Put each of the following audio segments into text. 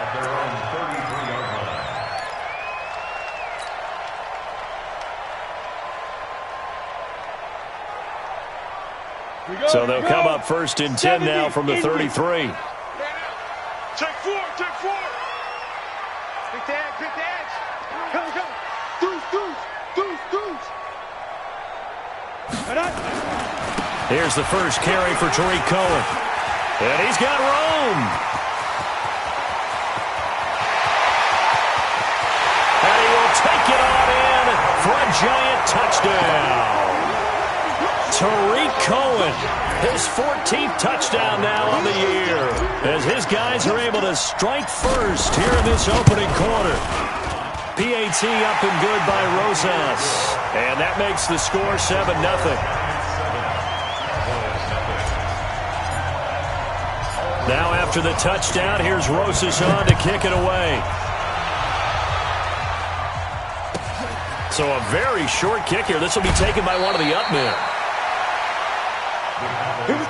at their own 33-yard line. So they'll come up first and 10 now from the 33. Take four. Big dad. Come. Deuce. Here's the first carry for Tariq Cohen. And he's got room. And he will take it on in for a giant touchdown. Tariq Cohen, his 14th touchdown now on the year, as his guys are able to strike first here in this opening quarter. PAT up and good by Rosas, and that makes the score 7-0. Now after the touchdown, here's Rosas on to kick it away. So a very short kick here. This will be taken by one of the up men. Here we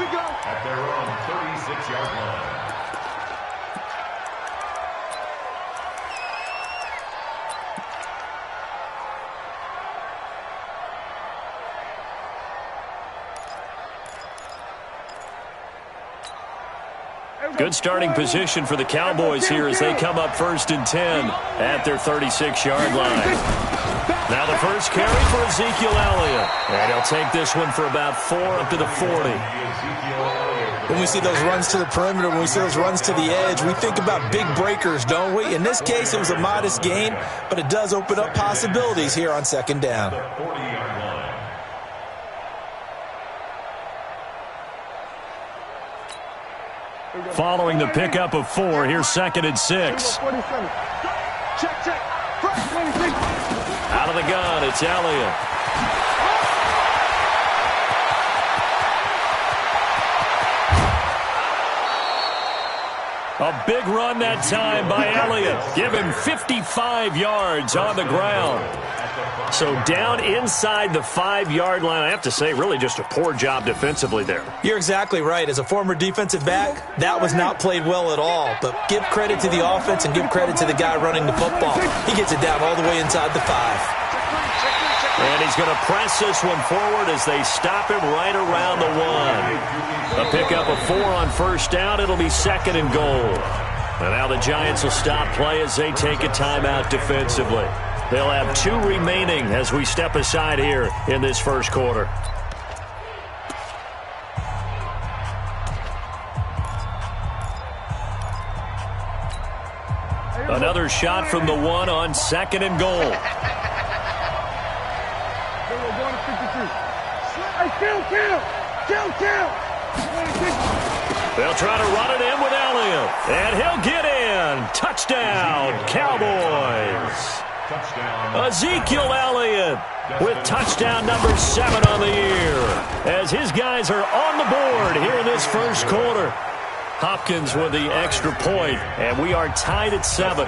go. At their own 36-yard line. Good starting position for the Cowboys here as they come up first and 10 at their 36-yard line. Now the first carry for Ezekiel Elliott. And he'll take this one for about 4 up to the 40. When we see those runs to the perimeter, when we see those runs to the edge, we think about big breakers, don't we? In this case, it was a modest gain, but it does open up possibilities here on second down. Following the pickup of 4, here's 2nd and 6. Check. Out of the gun, it's Elliott. A big run that time by Elliott. Give him 55 yards on the ground. So down inside the 5-yard line, I have to say, really just a poor job defensively there. You're exactly right. As a former defensive back, that was not played well at all. But give credit to the offense and give credit to the guy running the football. He gets it down all the way inside the 5. And he's going to press this one forward as they stop him right around the 1. A pickup of 4 on first down. It'll be 2nd and goal. And now the Giants will stop play as they take a timeout defensively. They'll have 2 remaining as we step aside here in this first quarter. Another shot from the 1 on 2nd and goal. They'll try to run it in with Elliott, and he'll get in. Touchdown, Cowboys. Ezekiel Elliott with touchdown number 7 on the year as his guys are on the board here in this first quarter. Hopkins with the extra point, and we are tied at 7.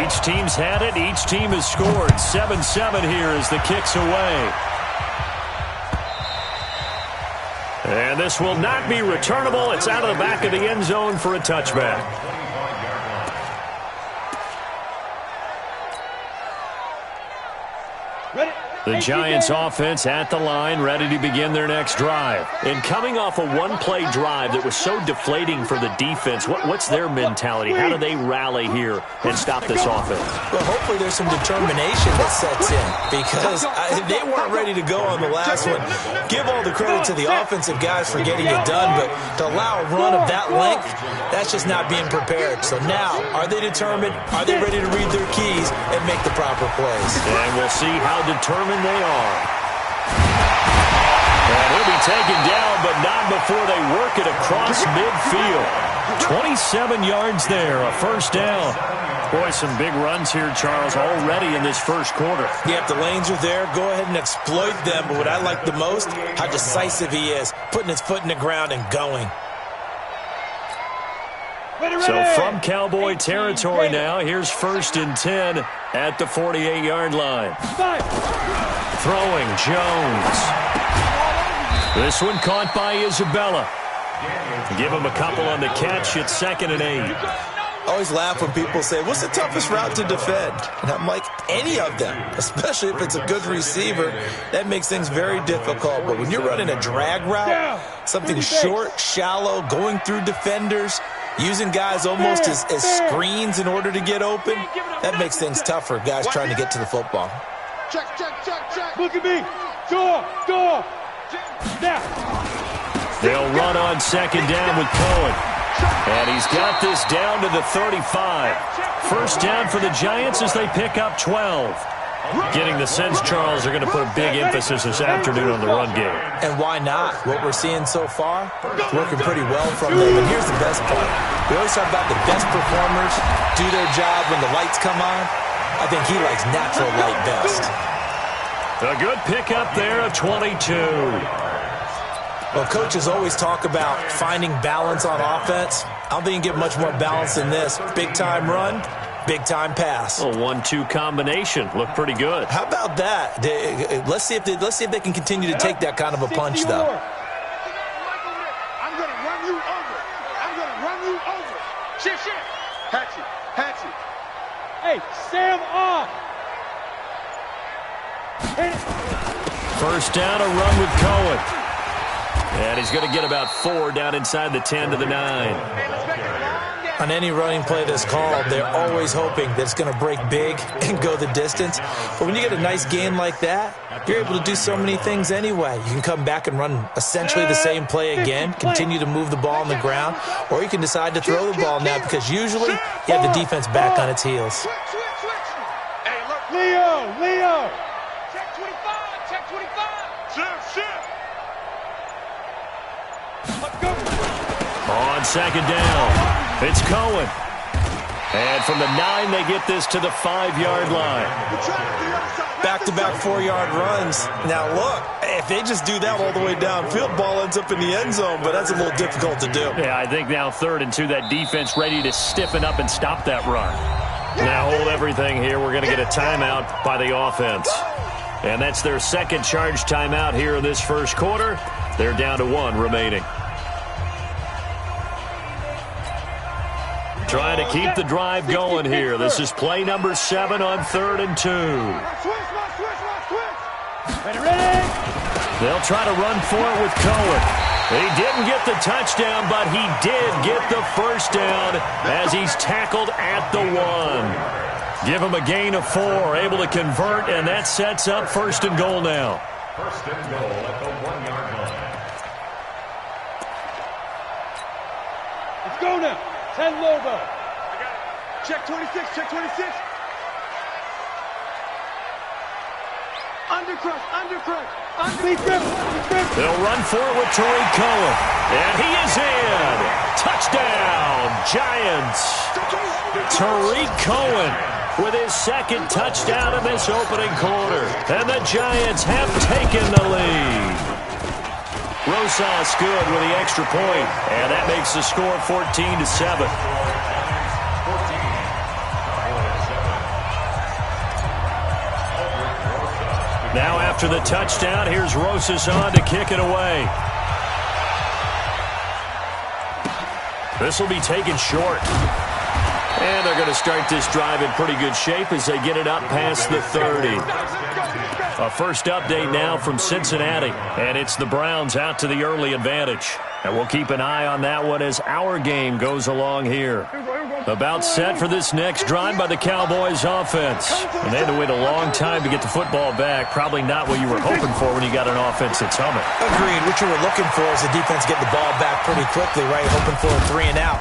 Each team's had it. Each team has scored. 7-7 here as the kick's away. And this will not be returnable. It's out of the back of the end zone for a touchback. The Giants offense at the line, ready to begin their next drive. And coming off a one-play drive that was so deflating for the defense, what's their mentality? How do they rally here and stop this offense? Well, hopefully there's some determination that sets in because they weren't ready to go on the last one. Give all the credit to the offensive guys for getting it done, but to allow a run of that length, that's just not being prepared. So now, are they determined? Are they ready to read their keys and make the proper plays? And we'll see how determined they are. And he'll be taken down, but not before they work it across midfield. 27 yards there, a first down. Boy, some big runs here, Charles, already in this first quarter. Yep, the lanes are there. Go ahead and exploit them. But what I like the most, how decisive he is, putting his foot in the ground and going. So from Cowboy territory now, here's 1st and 10 at the 48-yard line. Throwing Jones. This one caught by Isabella. Give him a couple on the catch. It's 2nd and 8. I always laugh when people say, what's the toughest route to defend? And I'm like, any of them, especially if it's a good receiver. That makes things very difficult. But when you're running a drag route, something short, shallow, going through defenders, using guys almost as screens in order to get open, that makes things tough for guys trying to get to the football. Check. Look at me. Door. Now. They'll run on 2nd down with Cohen. And he's got this down to the 35. First down for the Giants as they pick up 12. Getting the sense, Charles, are going to put a big emphasis this afternoon on the run game. And why not? What we're seeing so far, it's working pretty well from them. And here's the best part. We always talk about the best performers do their job when the lights come on. I think he likes natural light best. A good pickup there of 22. Well, coaches always talk about finding balance on offense. I don't think you can get much more balance than this. Big-time run, big-time pass. A 1-2 combination. Looked pretty good. How about that? Let's see if they can continue to take that kind of a punch, though. I'm going to run you over. Shit. Hatchet. Hey, Sam off. First down, a run with Cohen. And he's going to get about 4 down inside the 10 to the 9. On any running play that's called, they're always hoping that it's going to break big and go the distance. But when you get a nice gain like that, you're able to do so many things anyway. You can come back and run essentially the same play again, continue to move the ball on the ground, or you can decide to throw the ball now because usually you have the defense back on its heels. Switch. Hey, look. Leo. Check 25. Shit. Let's go. On 2nd down, it's Cohen. And from the 9, they get this to the 5-yard line. Back-to-back 4-yard runs. Now, look, if they just do that all the way downfield, ball ends up in the end zone, but that's a little difficult to do. Yeah, I think now 3rd and 2, that defense ready to stiffen up and stop that run. Now hold everything here. We're going to get a timeout by the offense. And that's their 2nd charge timeout here in this first quarter. They're down to 1 remaining. Trying to keep the drive going here. This is play number 7 on 3rd and 2. Ready? They'll try to run for it with Cohen. He didn't get the touchdown, but he did get the first down as he's tackled at the 1. Give him a gain of 4, able to convert, and that sets up 1st and goal now. 1st and goal at the 1-yard line. Let's go now. 10 Lobo. I got it. Check 26. Undercrush. They'll run for it with Tariq Cohen. And he is in. Touchdown, Giants. Tariq Cohen with his 2nd touchdown in this opening quarter. And the Giants have taken the lead. Rosas good with the extra point, and that makes the score 14-7. Now after the touchdown, here's Rosas on to kick it away. This will be taken short. And they're going to start this drive in pretty good shape as they get it up past the 30. A first update now from Cincinnati, and it's the Browns out to the early advantage. And we'll keep an eye on that one as our game goes along here. About set for this next drive by the Cowboys offense. And they had to wait a long time to get the football back. Probably not what you were hoping for when you got an offense that's humming. Agreed. What you were looking for is the defense get the ball back pretty quickly, right? Hoping for a 3 and out.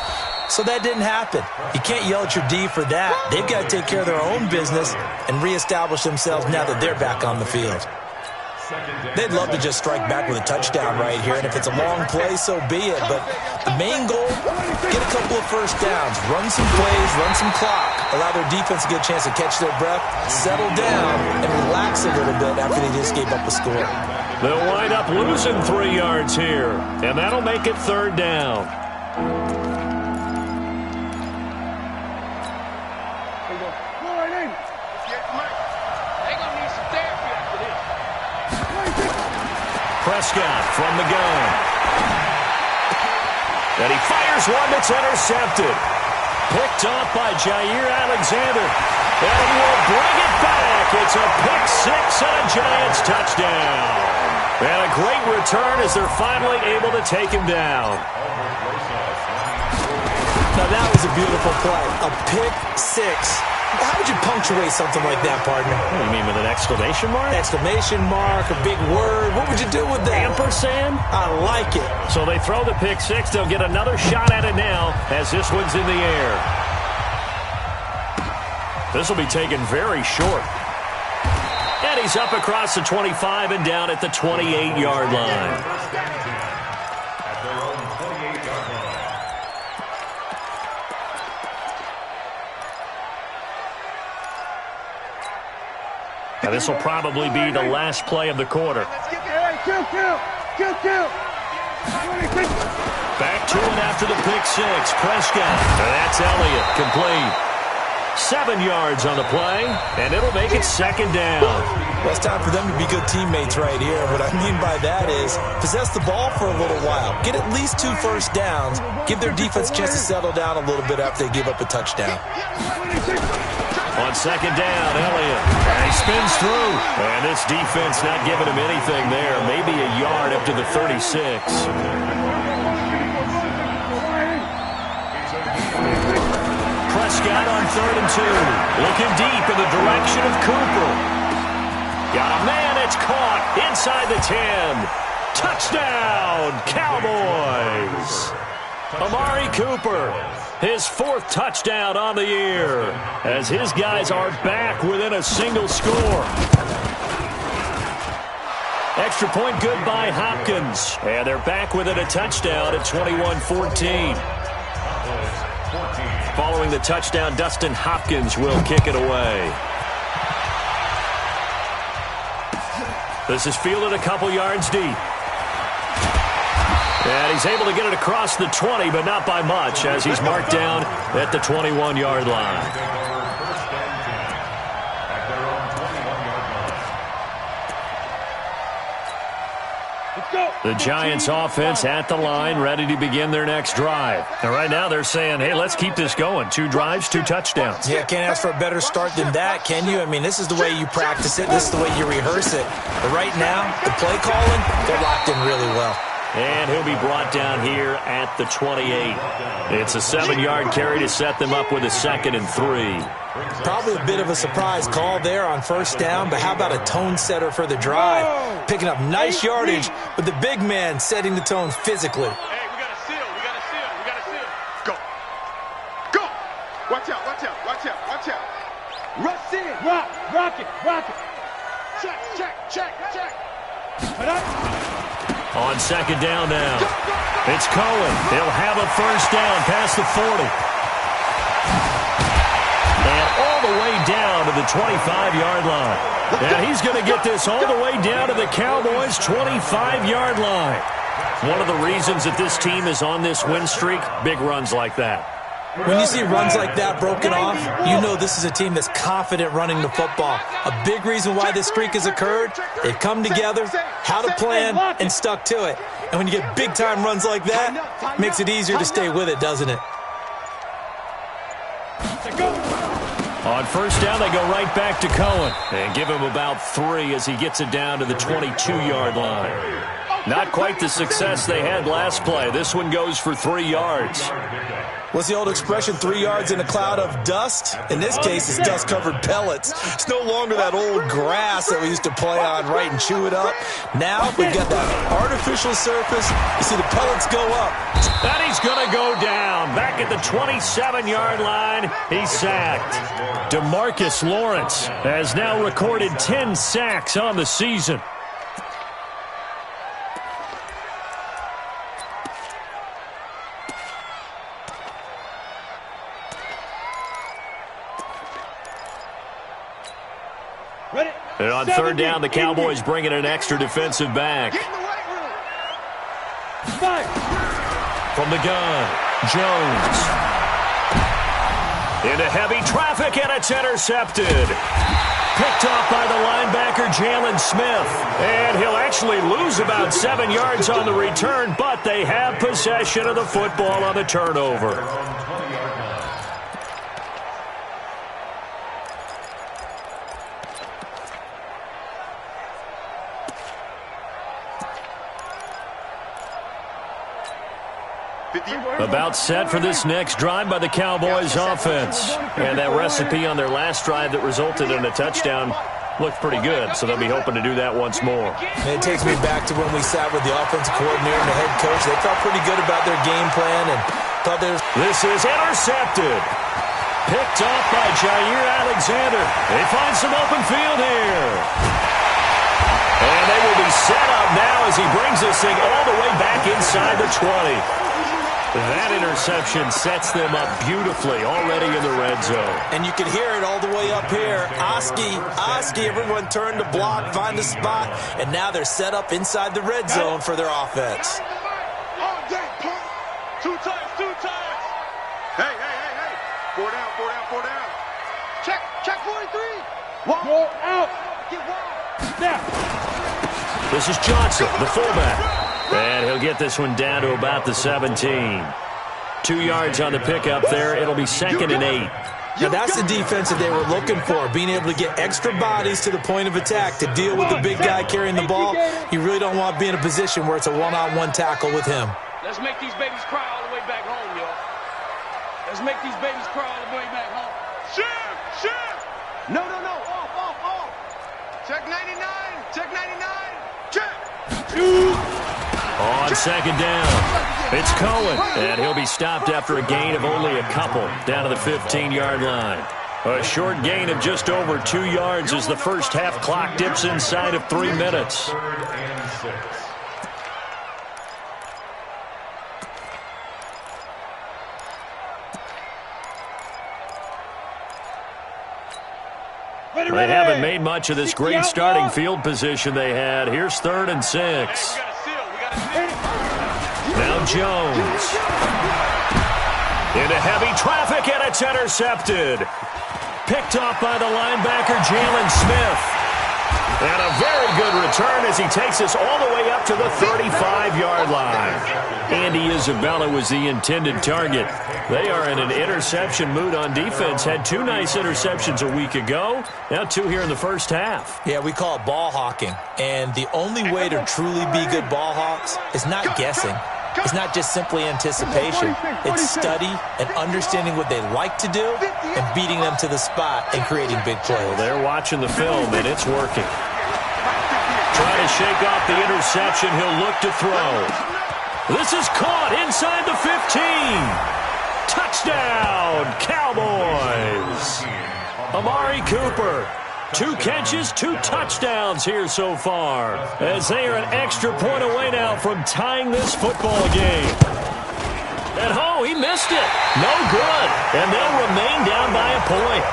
So that didn't happen. You can't yell at your D for that. They've got to take care of their own business and reestablish themselves now that they're back on the field. They'd love to just strike back with a touchdown right here, and if it's a long play, so be it. But the main goal, get a couple of first downs, run some plays, run some clock, allow their defense to get a chance to catch their breath, settle down, and relax a little bit after they just gave up a score. They'll wind up losing 3 yards here, and that'll make it 3rd down. Prescott from the gun. And he fires one that's intercepted. Picked off by Jair Alexander. And he will bring it back. It's a pick six and a Giants touchdown. And a great return as they're finally able to take him down. Now that was a beautiful play. A pick six. How would you punctuate something like that, partner? What do you mean, with an exclamation mark? Exclamation mark, a big word. What would you do with that? Ampersand? I like it. So they throw the pick six. They'll get another shot at it now as this one's in the air. This will be taken very short. And he's up across the 25 and down at the 28-yard line. At their own 28-yard line. Now this will probably be the last play of the quarter. Back to it after the pick six. Prescott. And that's Elliott. Complete. 7 yards on the play, and it'll make it second down. Well, it's time for them to be good teammates right here. What I mean by that is possess the ball for a little while. Get at least 2 first downs. Give their defense a chance to settle down a little bit after they give up a touchdown. On second down, Elliott. And he spins through. And this defense not giving him anything there. Maybe a yard up to the 36. Prescott on 3rd and 2. Looking deep in the direction of Cooper. Got a man, it's caught inside the 10. Touchdown, Cowboys. Amari Cooper, his 4th touchdown on the year, as his guys are back within a single score. Extra point good by Hopkins, and they're back within a touchdown at 21-14. Following the touchdown, Dustin Hopkins will kick it away. This is fielded a couple yards deep. And he's able to get it across the 20, but not by much, as he's marked down at the 21-yard line. The Giants offense at the line, ready to begin their next drive. And right now they're saying, hey, let's keep this going. 2 drives, 2 touchdowns. Yeah, can't ask for a better start than that, can you? I mean, this is the way you practice it. This is the way you rehearse it. But right now, the play calling, they're locked in really well. And he'll be brought down here at the 28. It's a 7-yard carry to set them up with a 2nd and 3. Probably a bit of a surprise call there on first down, but how about a tone setter for the drive? Picking up nice yardage, but the big man setting the tone physically. Hey, we got a seal, we got a seal, we got a seal. Go. Go. Watch out, watch out, watch out, watch out. Rush in. Rock it. Check. Put up. On second down now. It's Cohen. He'll have a first down past the 40. And all the way down to the 25-yard line. Now he's going to get this all the way down to the Cowboys' 25-yard line. One of the reasons that this team is on this win streak, big runs like that. When you see runs like that broken off, you know this is a team that's confident running the football. A big reason why this streak has occurred, they've come together, had a plan, and stuck to it. And when you get big-time runs like that, it makes it easier to stay with it, doesn't it? On first down, they go right back to Cohen and give him about 3 as he gets it down to the 22-yard line. Not quite the success they had last play. This one goes for 3 yards. What's the old expression, 3 yards in a cloud of dust? In this case, it's dust-covered pellets. It's no longer that old grass that we used to play on, right, and chew it up. Now we've got that artificial surface. You see the pellets go up. And he's going to go down. Back at the 27-yard line, he's sacked. DeMarcus Lawrence has now recorded 10 sacks on the season. And on third down, the Cowboys bring in an extra defensive back. From the gun, Jones. Into heavy traffic, and it's intercepted. picked off by the linebacker, Jalen Smith. And he'll actually lose about 7 yards on the return, but they have possession of the football on the turnover. About set for this next drive by the Cowboys offense. And that recipe on their last drive that resulted in a touchdown looked pretty good, so they'll be hoping to do that once more. And it takes me back to when we sat with the offensive coordinator and the head coach. They felt pretty good about their game plan and thought there's... This is intercepted. Picked off by Jair Alexander. They find some open field here. And they will be set up now as he brings this thing all the way back inside the 20. That interception sets them up beautifully already in the red zone. And you can hear it all the way up here. Oski, everyone turned to block, find a spot, and now they're set up inside the red zone for their offense. Two times. Hey. 4 down. Check 43. Go out. Get wide. Now. This is Johnson, the fullback. And he'll get this one down to about the 17. 2 yards on the pickup there. It'll be 2nd and 8. Now that's the defense that they were looking for, being able to get extra bodies to the point of attack to deal with the big guy carrying the ball. You really don't want to be in a position where it's a one-on-one tackle with him. Let's make these babies cry all the way back home, yo. Let's make these babies cry all the way back home. Shift. No. Off. Check 99. Check. On 2nd down, it's Cohen, and he'll be stopped after a gain of only a couple down to the 15-yard line. A short gain of just over 2 yards as the first half clock dips inside of 3 minutes. 3rd and 6. They haven't made much of this great starting field position they had. Here's 3rd and 6. Now Jones. Into heavy traffic, and it's intercepted. Picked off by the linebacker, Jalen Smith. And a very good return as he takes us all the way up to the 35-yard line. Andy Isabella was the intended target. They are in an interception mood on defense. Had 2 nice interceptions a week ago. Now 2 here in the first half. Yeah, we call it ball hawking. And the only way to truly be good ball hawks is not guessing. It's not just simply anticipation. It's study and understanding what they like to do and beating them to the spot and creating big plays. Well, they're watching the film, and it's working. Trying to shake off the interception. He'll look to throw. This is caught inside the 15. Touchdown, Cowboys. Amari Cooper. 2 catches, 2 touchdowns here so far, as they are an extra point away now from tying this football game. And he missed it. No good. And they'll remain down by a point.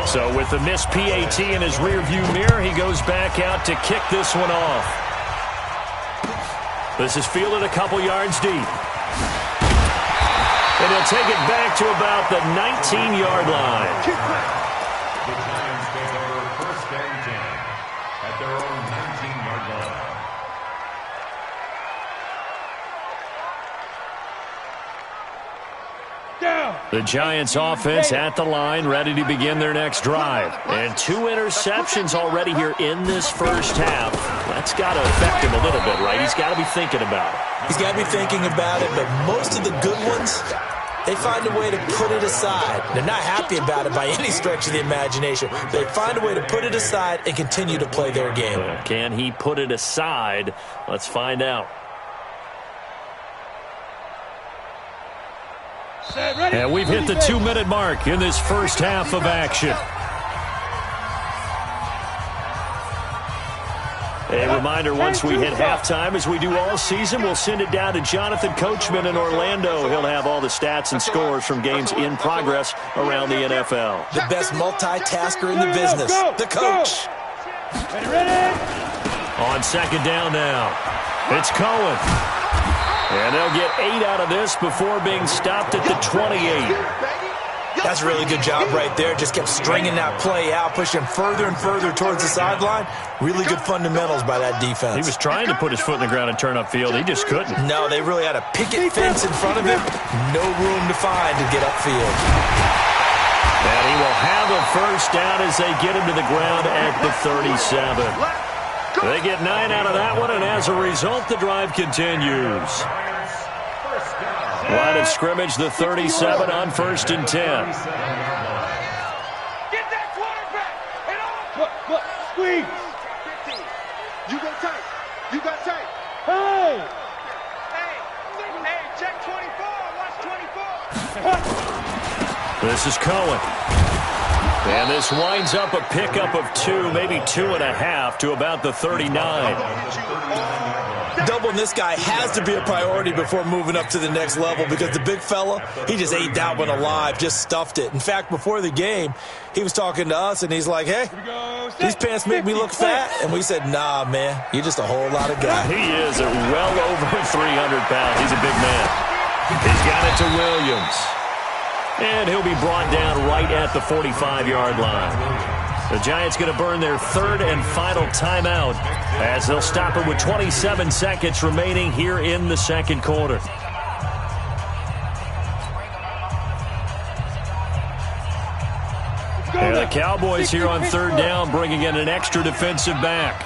So with the missed PAT in his rearview mirror, he goes back out to kick this one off. This is fielded a couple yards deep. And he'll take it back to about the 19-yard line. The Giants take over 1st and 10 at their own 19-yard line. Down. The Giants offense at the line, ready to begin their next drive. And 2 interceptions already here in this first half. That's got to affect him a little bit, right? He's got to be thinking about it. He's got to be thinking about it, but most of the good ones, they find a way to put it aside. They're not happy about it by any stretch of the imagination. They find a way to put it aside and continue to play their game. Can he put it aside? Let's find out. And we've hit the 2-minute mark in this first half of action. A reminder, once we hit halftime, as we do all season, we'll send it down to Jonathan Coachman in Orlando. He'll have all the stats and scores from games in progress around the NFL. The best multitasker in the business, the coach. On 2nd down now, it's Cohen. And they'll get 8 out of this before being stopped at the 28. That's a really good job right there. Just kept stringing that play out, pushing further and further towards the sideline. Really good fundamentals by that defense. He was trying to put his foot in the ground and turn upfield. He just couldn't. No, they really had a picket fence in front of him. No room to find to get upfield. And he will have a first down as they get him to the ground at the 37. They get 9 out of that one, and as a result, the drive continues. Line of scrimmage, the 37 on 1st and 10. Get that quarterback. And on. Squeeze. 15. You go tight. You got tight. Hey, check 24. Watch 24. This is Cohen. And this winds up a pickup of 2, maybe 2.5 to about the 39. Doubling this guy has to be a priority before moving up to the next level because the big fella, he just ate that one alive, just stuffed it. In fact, before the game, he was talking to us, and he's like, hey, these pants make me look fat. And we said, nah, man, you're just a whole lot of guy. He is at well over 300 pounds. He's a big man. He's got it to Williams. And he'll be brought down right at the 45-yard line. The Giants going to burn their 3rd and final timeout as they'll stop it with 27 seconds remaining here in the 2nd quarter. And the Cowboys here on 3rd down bringing in an extra defensive back.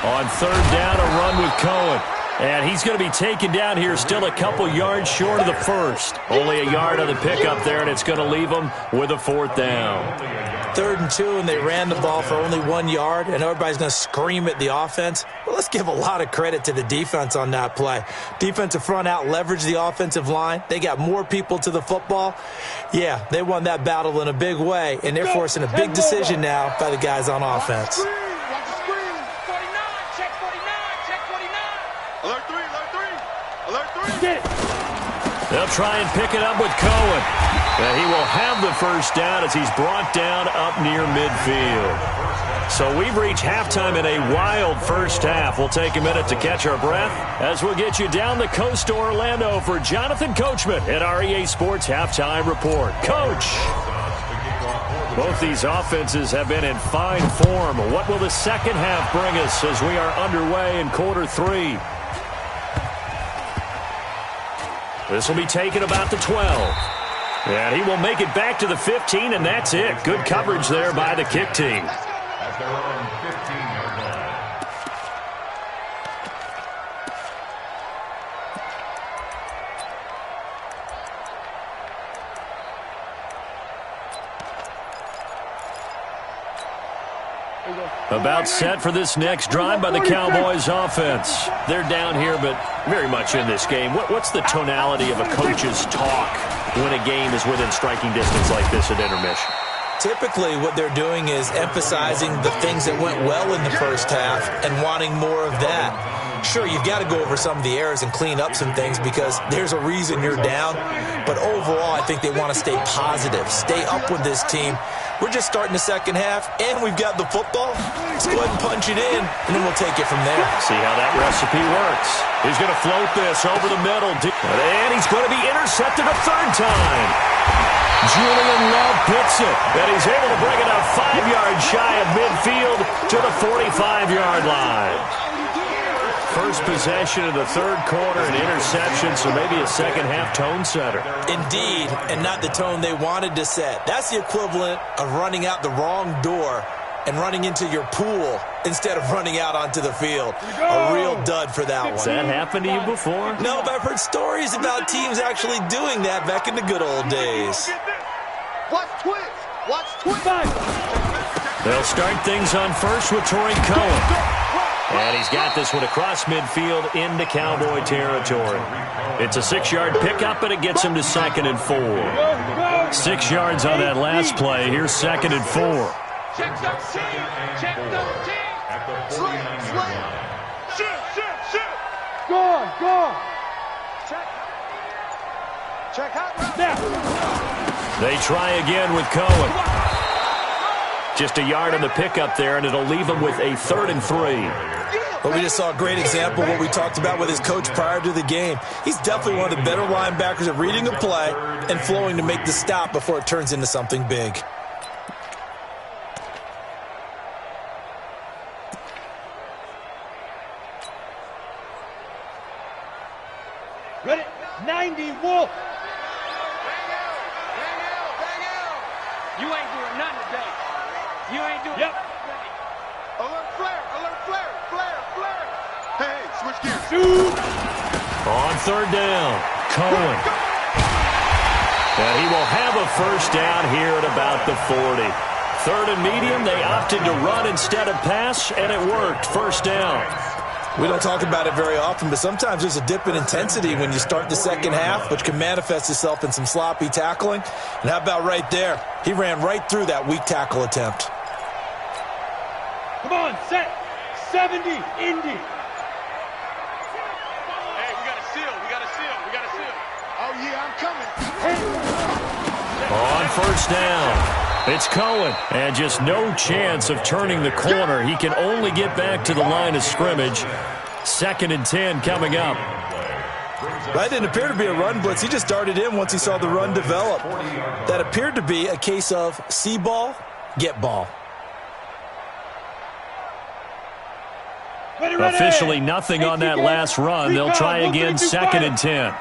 On 3rd down, a run with Cohen. And he's going to be taken down here still a couple yards short of the first. Only a yard on the pickup there, and it's going to leave him with a 4th down. 3rd and 2, and they ran the ball for only 1 yard, and everybody's going to scream at the offense. Well, let's give a lot of credit to the defense on that play. Defensive front out leveraged the offensive line. They got more people to the football. Yeah, they won that battle in a big way, and they're forcing a big decision now by the guys on offense. They'll try and pick it up with Cohen. And he will have the first down as he's brought down up near midfield. So we've reached halftime in a wild first half. We'll take a minute to catch our breath as we'll get you down the coast to Orlando for Jonathan Coachman at our EA Sports Halftime Report. Coach! Both these offenses have been in fine form. What will the second half bring us as we are underway in quarter 3? This will be taken about the 12. And he will make it back to the 15, and that's it. Good coverage there by the kick team. At their own 15-yard line. About set for this next drive by the Cowboys offense. They're down here, but very much in this game. What's the tonality of a coach's talk when a game is within striking distance like this at intermission? Typically, what they're doing is emphasizing the things that went well in the first half and wanting more of that. Sure, you've got to go over some of the errors and clean up some things because there's a reason you're down. But overall, I think they want to stay positive, stay up with this team. We're just starting the second half, and we've got the football. Let's go ahead and punch it in, and then we'll take it from there. See how that recipe works. He's going to float this over the middle. And he's going to be intercepted a 3rd time. Julian Love picks it, and he's able to bring it out 5 yards shy of midfield to the 45-yard line. First possession of the 3rd quarter, an interception, so maybe a second-half tone setter. Indeed, and not the tone they wanted to set. That's the equivalent of running out the wrong door and running into your pool instead of running out onto the field. A real dud for that one. Has that happened to you before? No, but I've heard stories about teams actually doing that back in the good old days. Watch twins. Watch twins. They'll start things on first with Torrey Cohen. And he's got this one across midfield into Cowboy territory. It's a 6-yard pickup, and it gets him to 2nd and 4. 6 yards on that last play. Here's 2nd and 4. Check 13. Check 13. At the 49-yard line. Shoot. Go on. Check out. They try again with Cohen. Just a yard on the pickup there, and it'll leave him with a 3rd and 3. Well, we just saw a great example of what we talked about with his coach prior to the game. He's definitely one of the better linebackers at reading a play and flowing to make the stop before it turns into something big. Ready? 90, Wolf. You ain't doing nothing today. You ain't doing nothing today. Alert flare, alert flare, flare, flare. Hey, switch gears. Shoot. On third down, Cohen. And he will have a first down here at about the 40. Third and medium, they opted to run instead of pass, and it worked. First down. We don't talk about it very often, but sometimes there's a dip in intensity when you start the second half, which can manifest itself in some sloppy tackling. And how about right there? He ran right through that weak tackle attempt. Come on, set. 70, Indy. Hey, we got a seal, we got a seal, we got a seal. Oh, yeah, I'm coming. On first down, it's Cohen. And just no chance of turning the corner. He can only get back to the line of scrimmage. 2nd and 10 coming up. That didn't appear to be a run blitz. He just darted in once he saw the run develop. That appeared to be a case of see ball, get ball. Ready, ready. Officially nothing on that last run. They'll try again, 2nd and 10.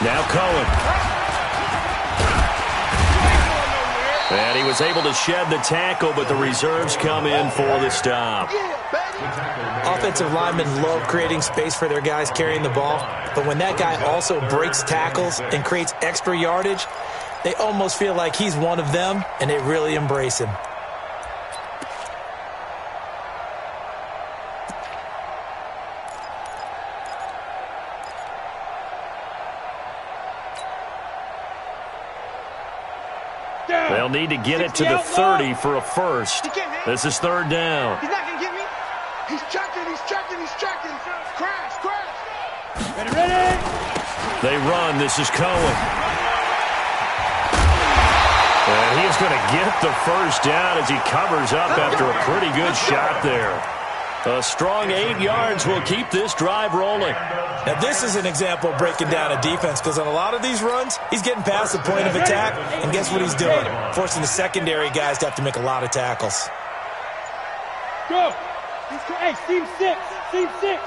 Now Cohen. And he was able to shed the tackle, but the reserves come in for the stop. Offensive linemen love creating space for their guys carrying the ball, but when that guy also breaks tackles and creates extra yardage, they almost feel like he's one of them, and they really embrace him. They'll need to get it to the 30 for a first. This is third down. He's not going to get me. He's checking, he's checking, he's checking. Crash, crash. Ready, ready. They run. This is Cohen. And he's going to get the first down as he covers up after a pretty good shot there. A strong 8 yards will keep this drive rolling. Now, this is an example of breaking down a defense, because on a lot of these runs, he's getting past the point of attack, and guess what he's doing? Forcing the secondary guys to have to make a lot of tackles. Go. Hey, seam 6. Seam 6.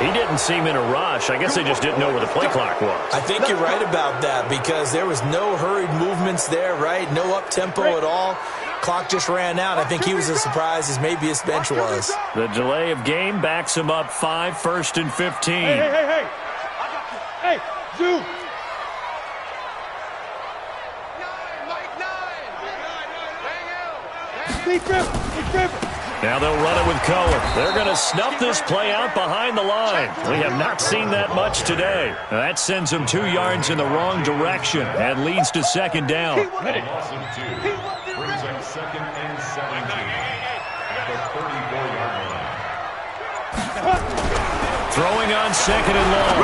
He didn't seem in a rush. I guess they just didn't know where the play clock was. I think you're right about that, because there was no hurried movements there, right? No up-tempo at all. Clock just ran out. I think he was as surprised as maybe his bench was. The delay of game backs him up 5, 1st and 15. Hey. Hey, zoom. 9. Now they'll run it with Cohen. They're going to snuff this play out behind the line. We have not seen that much today. That sends them 2 yards in the wrong direction and leads to second down. Loss of 2 brings up 2nd and 17 at the 34-yard line. Throwing on 2nd and long.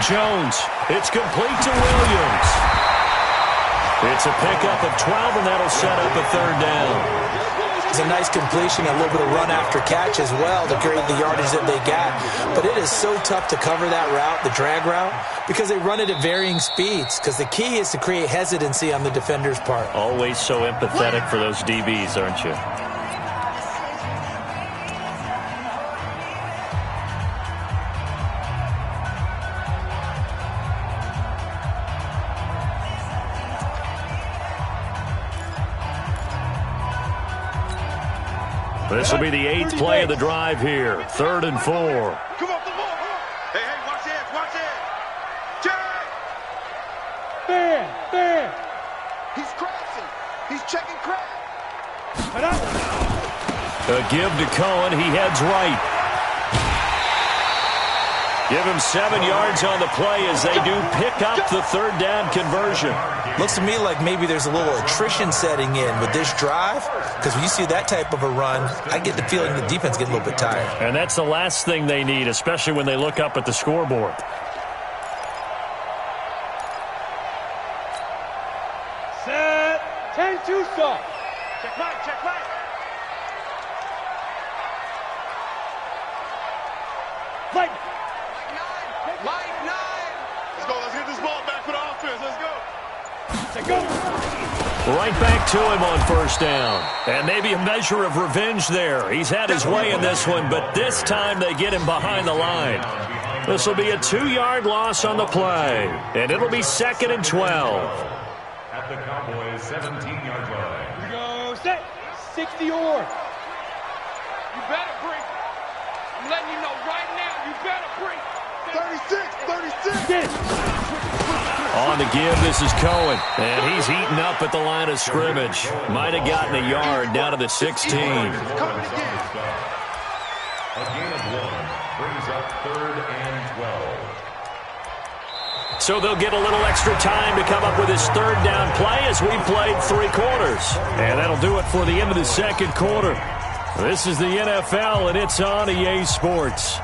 Jones. It's complete to Williams. It's a pickup of 12, and that'll set up a third down. It's a nice completion, a little bit of run after catch as well to create the yardage that they got. But it is so tough to cover that route, the drag route, because they run it at varying speeds, because the key is to create hesitancy on the defender's part. Always so empathetic for those DBs, aren't you? This will be the 8th play of the drive here. 3rd and 4. Come on, come on. Hey, watch it, watch it. Jack! Bam. He's crashing. He's checking crash. A give to Cohen. He heads right. Give him 7 yards on the play as they do pick up the third down conversion. Looks to me like maybe there's a little attrition setting in with this drive, because when you see that type of a run, I get the feeling the defense gets a little bit tired. And that's the last thing they need, especially when they look up at the scoreboard. 10-2 soft. Check right, check right. Light. Light 9. Let's go. Let's get this ball back for the offense. Let's go. Say go. Right back to him on first down. And maybe a measure of revenge there. He's had his way in this one, but this time they get him behind the line. This will be a 2-yard loss on the play, and it'll be 2nd and 12. At the Cowboys' 17-yard line. Here we go. Set. 60 or. You better break. I'm letting you know right now, you better break. 36. Get it. On the give, this is Cohen, and he's heating up at the line of scrimmage. Might have gotten a yard down to the 16. Coming again. A gain of 1 brings up 3rd and 12. So they'll get a little extra time to come up with his 3rd down play as we played 3 quarters. And that'll do it for the end of the 2nd quarter. This is the NFL, and it's on EA Sports.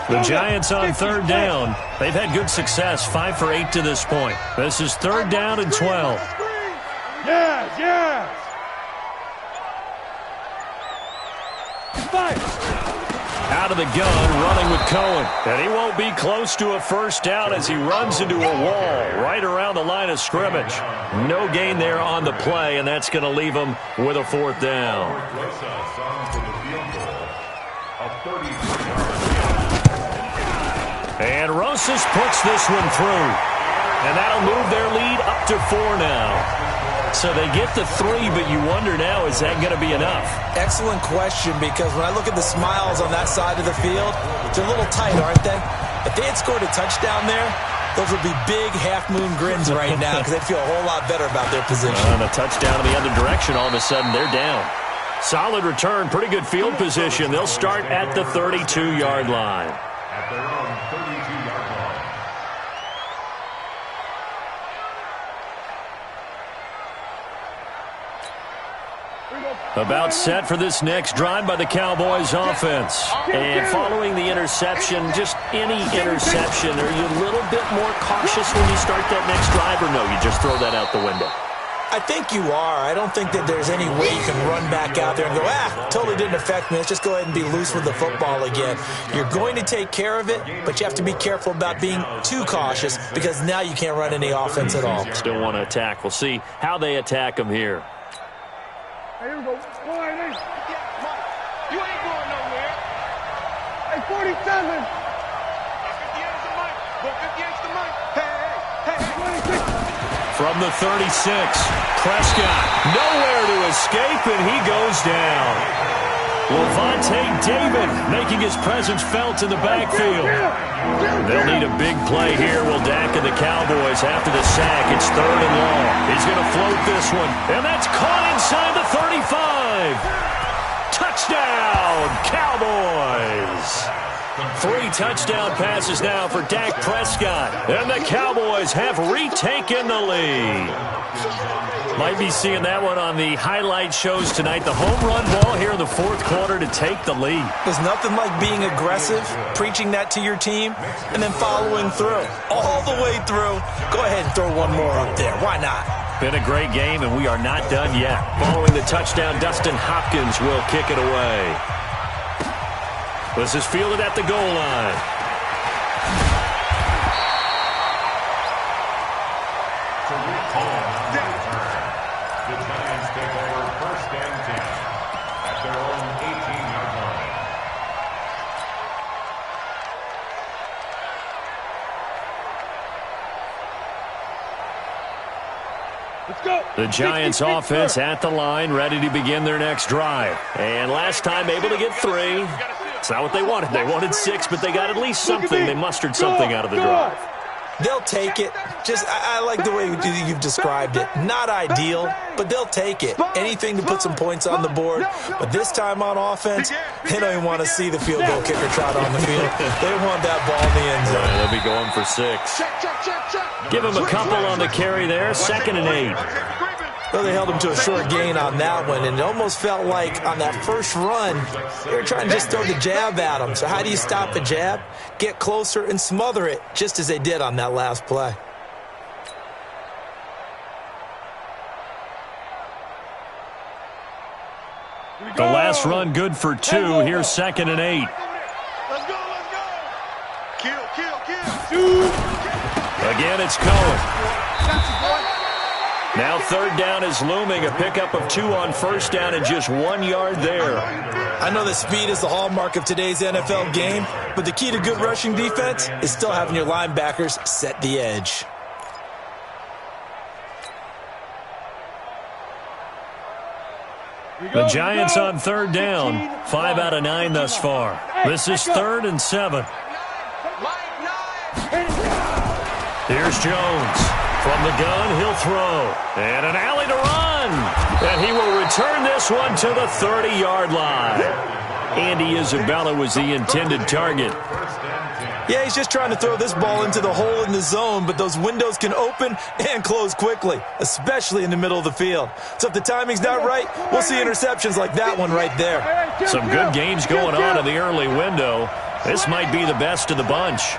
The Giants on 3rd down. They've had good success, 5 for 8 to this point. This is 3rd down and 12. Yes, yes. Fire. Out of the gun, running with Cohen. And he won't be close to a 1st down as he runs into a wall right around the line of scrimmage. No gain there on the play, and that's going to leave him with a 4th down. And Rosas puts this one through. And that'll move their lead up to 4 now. So they get the 3, but you wonder now, is that going to be enough? Excellent question, because when I look at the smiles on that side of the field, they're a little tight, aren't they? If they had scored a touchdown there, those would be big half-moon grins right now because they'd feel a whole lot better about their position. And a touchdown in the other direction, all of a sudden they're down. Solid return, pretty good field position. They'll start at the 32-yard line. At their own 32-yard line. About set for this next drive by the Cowboys offense. And following the interception, just any interception, are you a little bit more cautious when you start that next drive, or no, you just throw that out the window? I think you are. I don't think that there's any way you can run back out there and go, totally didn't affect me. Let's just go ahead and be loose with the football again. You're going to take care of it, but you have to be careful about being too cautious because now you can't run any offense at all. Still want to attack. We'll see how they attack him here. Hey, here we go. Boy, hey. You ain't going nowhere. Hey, 47. 50 yards the mic. Go 50 yards the mic. Hey. 26. From the 36, Prescott nowhere to escape, and he goes down. Levante David making his presence felt in the backfield. They'll need a big play here. Will Dak and the Cowboys after the sack. It's 3rd and long. He's going to float this one, and that's caught inside the 35. Touchdown, Cowboys. 3 touchdown passes now for Dak Prescott. And the Cowboys have retaken the lead. Might be seeing that one on the highlight shows tonight. The home run ball here in the 4th quarter to take the lead. There's nothing like being aggressive, preaching that to your team, and then following through. All the way through. Go ahead and throw one more up there. Why not? Been a great game, and we are not done yet. Following the touchdown, Dustin Hopkins will kick it away. This is fielded at the goal line. The Giants take over 1st and 10 at their own 18-yard line. Let's go. The Giants offense at the line, ready to begin their next drive. And last time able to get 3. It's not what they wanted. They wanted 6, but they got at least something. They mustered something out of the drive. They'll take it. I like the way you've described it. Not ideal, but they'll take it. Anything to put some points on the board. But this time on offense, they don't even want to see the field goal kicker trot on the field. They want that ball in the end zone. Yeah, they'll be going for 6. Give them a couple on the carry there. 2nd and 8. Well, they held him to a short gain on that one, and it almost felt like on that first run, they were trying to just throw the jab at him. So how do you stop a jab? Get closer and smother it, just as they did on that last play. The last run good for 2. Here's 2nd and 8. Let's go. Kill. Again, it's Cohen. Now 3rd down is looming. A pickup of 2 on 1st down and just 1 yard there. I know that speed is the hallmark of today's NFL game, but the key to good rushing defense is still having your linebackers set the edge. The Giants on 3rd down. 5 out of 9 thus far. This is 3rd and 7. Here's Jones. From the gun, he'll throw. And an alley to run. And he will return this one to the 30-yard line. Andy Isabella was the intended target. Yeah, he's just trying to throw this ball into the hole in the zone, but those windows can open and close quickly, especially in the middle of the field. So if the timing's not right, we'll see interceptions like that one right there. Some good games going on in the early window. This might be the best of the bunch.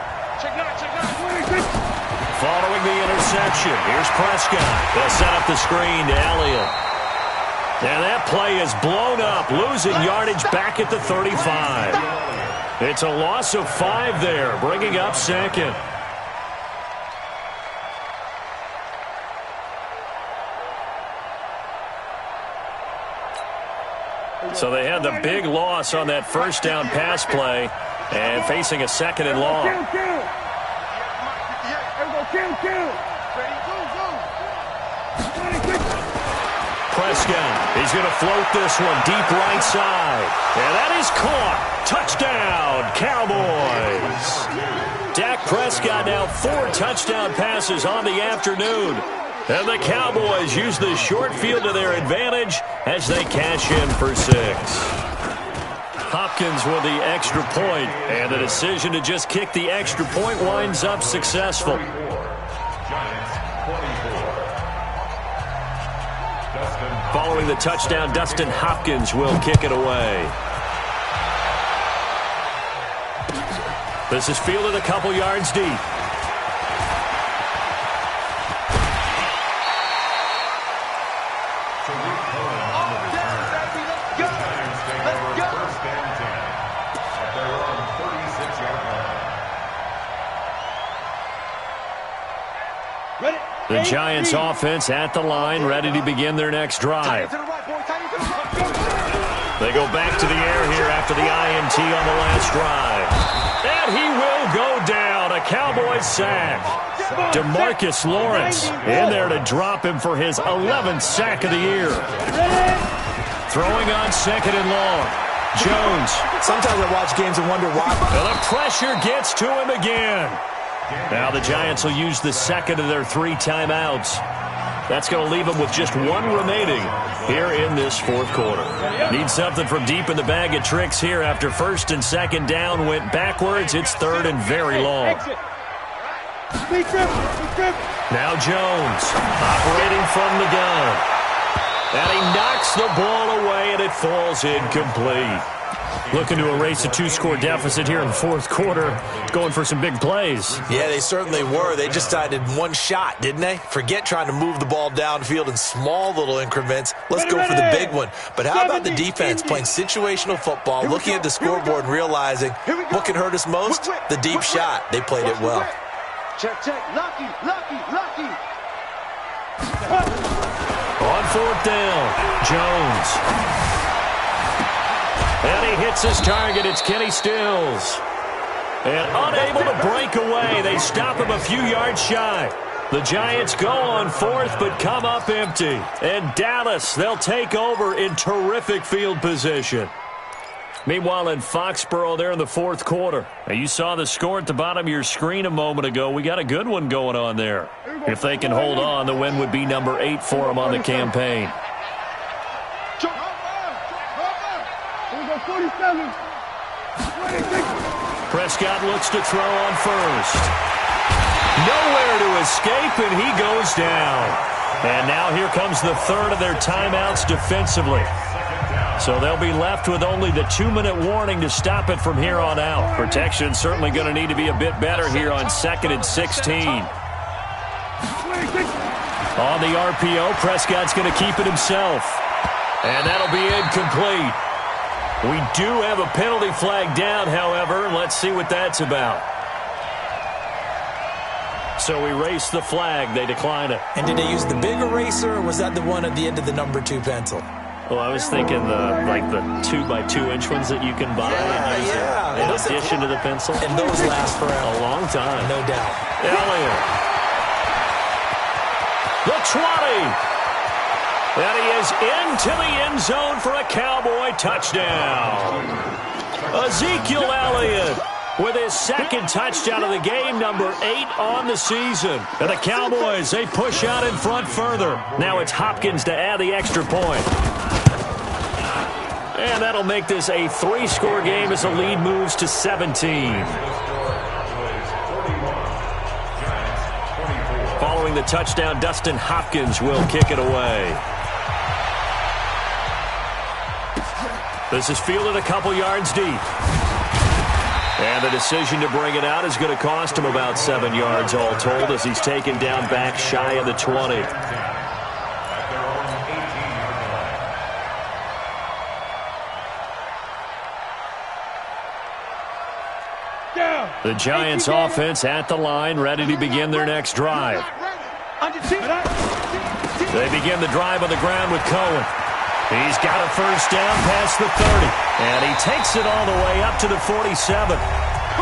Following the interception, here's Prescott. They'll set up the screen to Elliott. And that play is blown up, losing yardage back at the 35. It's a loss of 5 there, bringing up 2nd. So they had the big loss on that 1st down pass play and facing a 2nd and long. Prescott, he's going to float this one deep right side. And that is caught. Touchdown, Cowboys. Dak Prescott now 4 touchdown passes on the afternoon. And the Cowboys use the short field to their advantage as they cash in for 6. Hopkins with the extra point, and the decision to just kick the extra point winds up successful. Following the touchdown, Dustin Hopkins will kick it away. This is fielded a couple yards deep. The Giants offense at the line, ready to begin their next drive. They go back to the air here after the INT on the last drive. And he will go down. A Cowboys sack. DeMarcus Lawrence in there to drop him for his 11th sack of the year. Throwing on 2nd and long. Jones. Sometimes I watch games and wonder why. And the pressure gets to him again. Now the Giants will use the 2nd of their 3 timeouts. That's going to leave them with just 1 remaining here in this 4th quarter. Need something from deep in the bag of tricks here after 1st and 2nd down went backwards. It's 3rd and very long. Now Jones operating from the gun. And he knocks the ball away and it falls incomplete. Looking to erase a 2-score deficit here in the 4th quarter. Going for some big plays. Yeah, they certainly were. They just decided 1 shot, didn't they? Forget trying to move the ball downfield in small little increments. Let's go for the big one. But how about the defense playing situational football, looking at the scoreboard and realizing what can hurt us most? The deep shot. They played it well. Check. Lucky. On 4th down, Jones. And he hits his target. It's Kenny Stills. And unable to break away. They stop him a few yards shy. The Giants go on 4th but come up empty. And Dallas, they'll take over in terrific field position. Meanwhile, in Foxborough, there in the fourth quarter. Now, you saw the score at the bottom of your screen a moment ago. We got a good one going on there. If they can hold on, the win would be number 8 for them on the campaign. 47. Prescott looks to throw on first. Nowhere to escape, and he goes down. And now here comes the third of their timeouts defensively. So they'll be left with only the 2-minute warning to stop it from here on out. Protection's certainly going to need to be a bit better here on 2nd and 16. On the RPO, Prescott's going to keep it himself. And that'll be incomplete. We do have a penalty flag down, however, and let's see what that's about. So we race the flag. They decline it. And did they use the big eraser, or was that the one at the end of the number 2 pencil? Well, I was thinking the 2x2-inch ones that you can buy in addition to the pencil. And those last forever. A long time. No doubt. Elliott. The 20. And he is into the end zone for a Cowboy touchdown. Ezekiel Elliott with his second touchdown of the game, number 8 on the season. And the Cowboys, they push out in front further. Now it's Hopkins to add the extra point. And that'll make this a 3-score game as the lead moves to 17. Following the touchdown, Dustin Hopkins will kick it away. This is fielded a couple yards deep. And the decision to bring it out is going to cost him about 7 yards all told as he's taken down back shy of the 20. The Giants offense at the line, ready to begin their next drive. They begin the drive on the ground with Cohen. He's got a first down past the 30. And he takes it all the way up to the 47.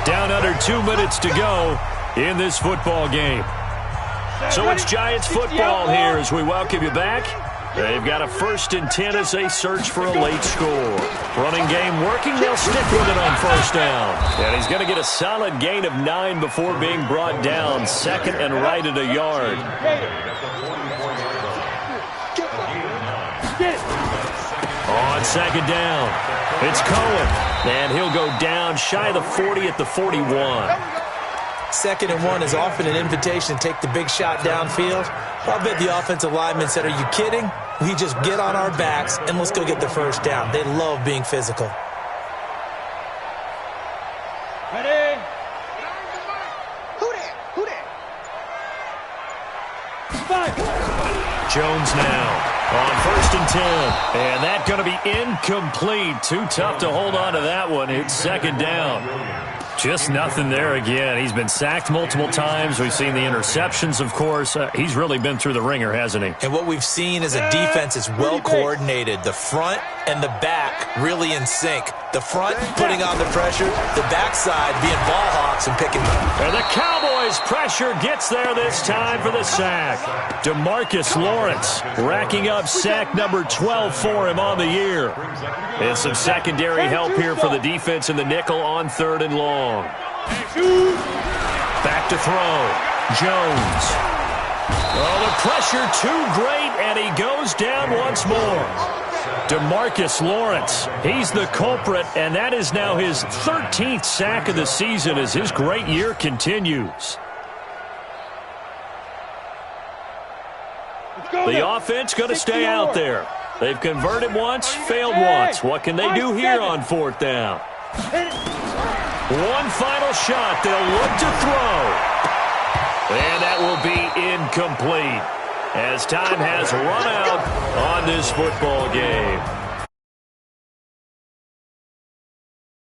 Down under 2 minutes to go in this football game. So it's Giants football here as we welcome you back. They've got a 1st and 10 as they search for a late score. Running game working. They'll stick with it on first down. And he's going to get a solid gain of 9 before being brought down. 2nd and right at a yard. On 2nd down, it's Cohen. And he'll go down shy of the 40 at the 41. 2nd and 1 is often an invitation to take the big shot downfield. I bet the offensive lineman said, "Are you kidding? We just get on our backs and let's go get the first down." They love being physical. Ready? Who that? Who that? Jones now on 1st and 10. And that's going to be incomplete. Too tough to hold on to that one. It's 2nd down. Just nothing there again. He's been sacked multiple times. We've seen the interceptions, of course. He's really been through the ringer, hasn't he? And what we've seen is a defense is well coordinated. The front and the back really in sync. The front putting on the pressure, the backside being ball hawks and picking them. And the Cowboys' pressure gets there this time for the sack. DeMarcus Lawrence racking up sack number 12 for him on the year. And some secondary help here for the defense in the nickel on 3rd and long. Back to throw. Jones. Oh, the pressure too great, and he goes down once more. DeMarcus Lawrence, he's the culprit, and that is now his 13th sack of the season as his great year continues. The offense going to stay out there. They've converted once, failed once. What can they do here on 4th down? One final shot. They'll look to throw. And that will be incomplete as time has run out on this football game.